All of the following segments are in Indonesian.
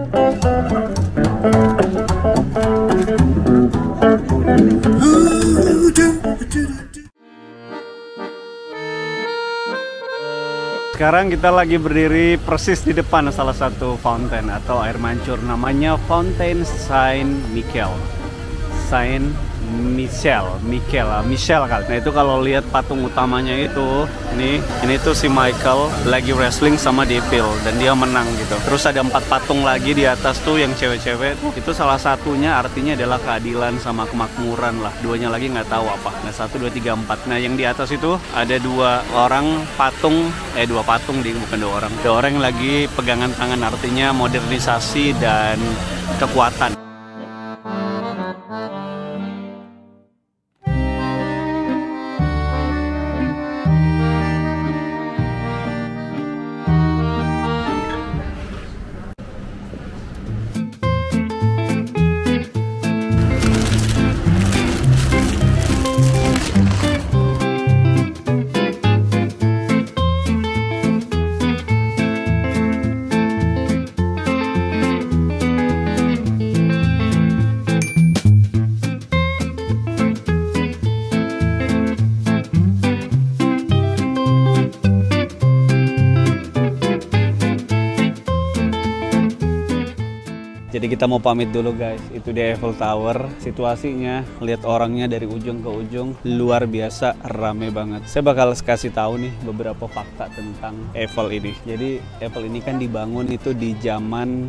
Sekarang kita lagi berdiri persis di depan salah satu fountain atau air mancur, namanya Fountain Saint Michael. Saint Michel kali. Nah itu kalau lihat patung utamanya itu, ini tuh si Michael lagi wrestling sama Devil dan dia menang gitu. Terus ada 4 patung lagi di atas tuh yang cewek-cewek. Itu salah satunya artinya adalah keadilan sama kemakmuran lah. Duanya lagi nggak tahu apa. Nah 1, 2, 3, 4. Nah yang di atas itu ada 2 orang patung, 2 patung bukan 2 orang. 2 orang yang lagi pegangan tangan, artinya modernisasi dan kekuatan. Jadi kita mau pamit dulu guys, itu di Eiffel Tower. Situasinya, lihat orangnya dari ujung ke ujung, luar biasa, rame banget. Saya bakal kasih tahu nih beberapa fakta tentang Eiffel ini. Jadi Eiffel ini kan dibangun itu di zaman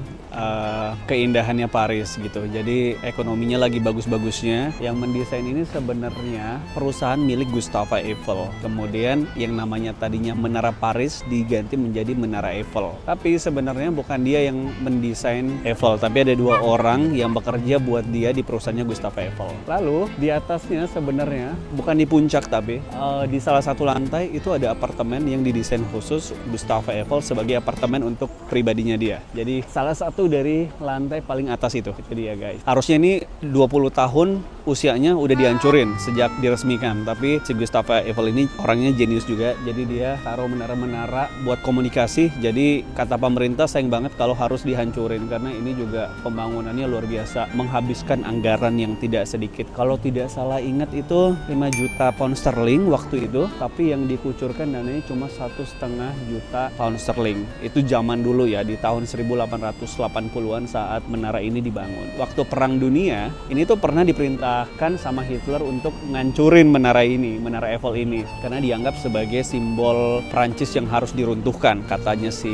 keindahannya Paris gitu. Jadi ekonominya lagi bagus-bagusnya. Yang mendesain ini sebenarnya perusahaan milik Gustave Eiffel. Kemudian yang namanya tadinya Menara Paris diganti menjadi Menara Eiffel. Tapi sebenarnya bukan dia yang mendesain Eiffel, tapi ada 2 orang yang bekerja buat dia di perusahaannya Gustave Eiffel. Lalu di atasnya sebenarnya bukan di puncak, tapi di salah satu lantai itu ada apartemen yang didesain khusus Gustave Eiffel sebagai apartemen untuk pribadinya dia. Jadi salah satu dari lantai paling atas itu dia guys. Harusnya ini 20 tahun usianya udah dihancurin sejak diresmikan, tapi si Gustave Eiffel ini orangnya jenius juga. Jadi dia taruh menara-menara buat komunikasi. Jadi kata pemerintah sayang banget kalau harus dihancurin, karena ini juga pembangunannya luar biasa, menghabiskan anggaran yang tidak sedikit. Kalau tidak salah ingat itu 5 juta pound sterling waktu itu, tapi yang dikucurkan dananya cuma 1,5 juta pound sterling. Itu zaman dulu ya, di tahun 1880-an saat menara ini dibangun. Waktu Perang Dunia, ini tuh pernah diperintahkan sama Hitler untuk ngancurin menara ini, Menara Eiffel ini, karena dianggap sebagai simbol Prancis yang harus diruntuhkan, katanya si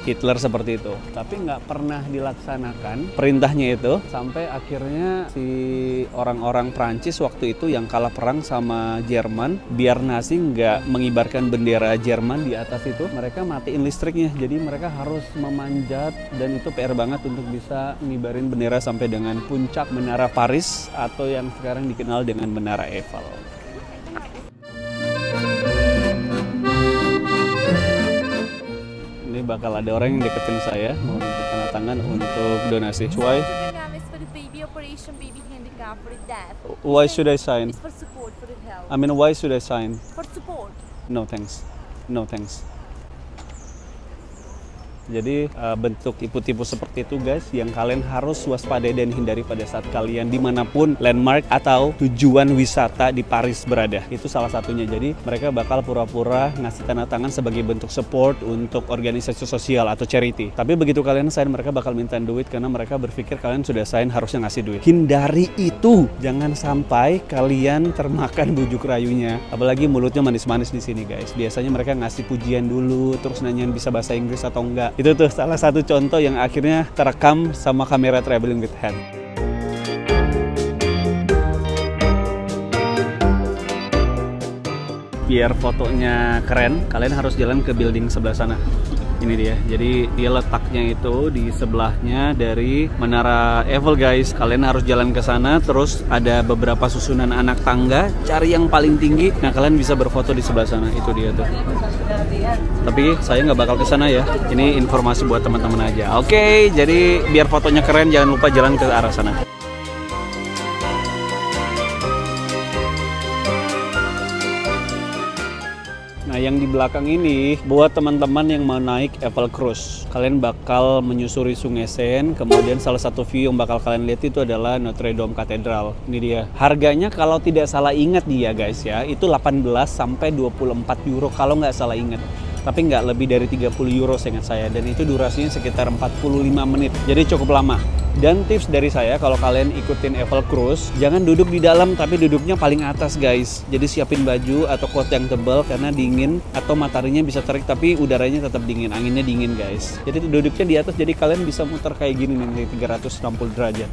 Hitler seperti itu. Tapi nggak pernah dilaksanakan perintahnya itu, sampai akhirnya si orang-orang Prancis waktu itu yang kalah perang sama Jerman, biar Nazi nggak mengibarkan bendera Jerman di atas itu, mereka matiin listriknya. Jadi mereka harus memanjat, dan itu PR banget untuk bisa ngibarin bendera sampai dengan puncak Menara Paris atau yang sekarang dikenal dengan Menara Eiffel. Ini bakal ada orang yang deketin saya mau minta tanda tangan untuk donasi. Why? Why should I sign? It's for support, for the health. I mean, why should I sign? For support. No thanks. No thanks. Jadi bentuk tipu-tipu seperti itu guys, yang kalian harus waspadai dan hindari pada saat kalian dimanapun landmark atau tujuan wisata di Paris berada. Itu salah satunya. Jadi mereka bakal pura-pura ngasih tanda tangan sebagai bentuk support untuk organisasi sosial atau charity. Tapi begitu kalian sign, mereka bakal minta duit karena mereka berpikir kalian sudah sign harusnya ngasih duit. Hindari itu, jangan sampai kalian termakan bujuk rayunya. Apalagi mulutnya manis-manis di sini guys. Biasanya mereka ngasih pujian dulu, terus nanyain bisa bahasa Inggris atau enggak. Itu tuh salah satu contoh yang akhirnya terekam sama kamera Traveling with Hand. Biar fotonya keren, kalian harus jalan ke building sebelah sana. Ini dia, jadi dia letaknya itu di sebelahnya dari Menara Eiffel guys. Kalian harus jalan ke sana, terus ada beberapa susunan anak tangga, cari yang paling tinggi. Nah kalian bisa berfoto di sebelah sana, itu dia tuh. Tapi saya nggak bakal ke sana ya, ini informasi buat teman-teman aja. Oke, jadi biar fotonya keren jangan lupa jalan ke arah sana. Nah yang di belakang ini buat teman-teman yang mau naik Eiffel Cruise. Kalian bakal menyusuri Sungai Seine, kemudian salah satu view yang bakal kalian lihat itu adalah Notre Dame Cathedral. Ini dia. Harganya kalau tidak salah ingat dia guys ya, itu 18 sampai 24 euro kalau nggak salah ingat. Tapi nggak lebih dari 30 euro seingat saya, dan itu durasinya sekitar 45 menit, jadi cukup lama. Dan tips dari saya, kalau kalian ikutin Eiffel Cruise, jangan duduk di dalam tapi duduknya paling atas guys. Jadi siapin baju atau coat yang tebal karena dingin, atau mataharinya bisa terik tapi udaranya tetap dingin, anginnya dingin guys. Jadi duduknya di atas, jadi kalian bisa muter kayak gini nih, 360 derajat.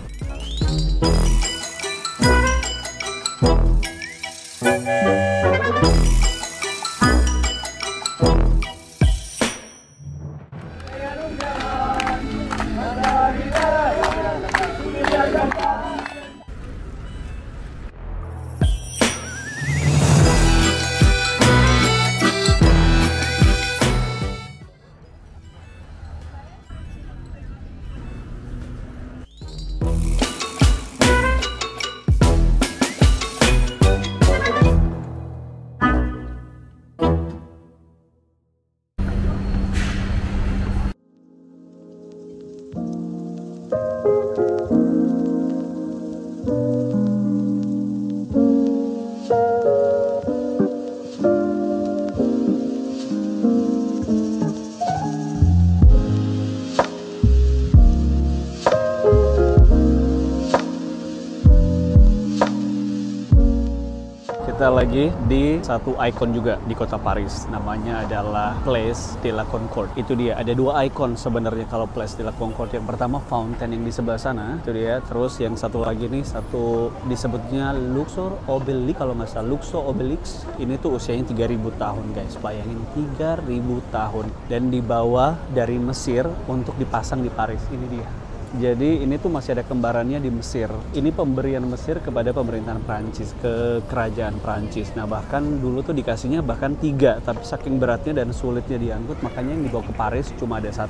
Kita lagi di satu ikon juga di kota Paris, namanya adalah Place de la Concorde. Itu dia, ada dua ikon sebenarnya kalau Place de la Concorde. Yang pertama fountain yang di sebelah sana, itu dia. Terus yang satu lagi nih, satu disebutnya Luxor Obelix kalau nggak salah, Luxor Obelix. Ini tuh usianya 3000 tahun guys, bayangin 3000 tahun. Dan dibawa dari Mesir untuk dipasang di Paris, ini dia. Jadi ini tuh masih ada kembarannya di Mesir. Ini pemberian Mesir kepada pemerintahan Prancis, ke kerajaan Prancis. Nah bahkan dulu tuh dikasihnya bahkan 3, tapi saking beratnya dan sulitnya diangkut, makanya yang dibawa ke Paris cuma ada 1.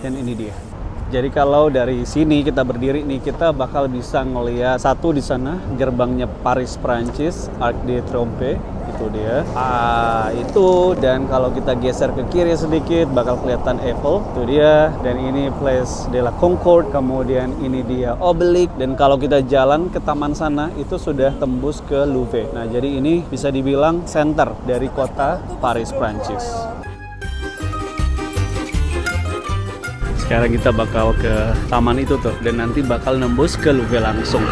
Dan ini dia. Jadi kalau dari sini kita berdiri nih, kita bakal bisa ngeliat satu di sana, gerbangnya Paris Prancis, Arc de Triomphe. Itu dia. Itu, dan kalau kita geser ke kiri sedikit bakal kelihatan Eiffel. Itu dia. Dan ini Place de la Concorde. Kemudian ini dia Obelix. Dan kalau kita jalan ke taman sana itu sudah tembus ke Louvre. Nah, jadi ini bisa dibilang center dari kota Paris, Prancis. Sekarang kita bakal ke taman itu tuh, dan nanti bakal nembus ke Louvre langsung.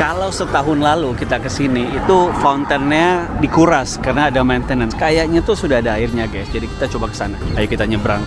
Kalau setahun lalu kita kesini, itu fountainnya dikuras karena ada maintenance. Kayaknya tuh sudah ada airnya guys, jadi kita coba ke sana. Ayo kita nyebrang.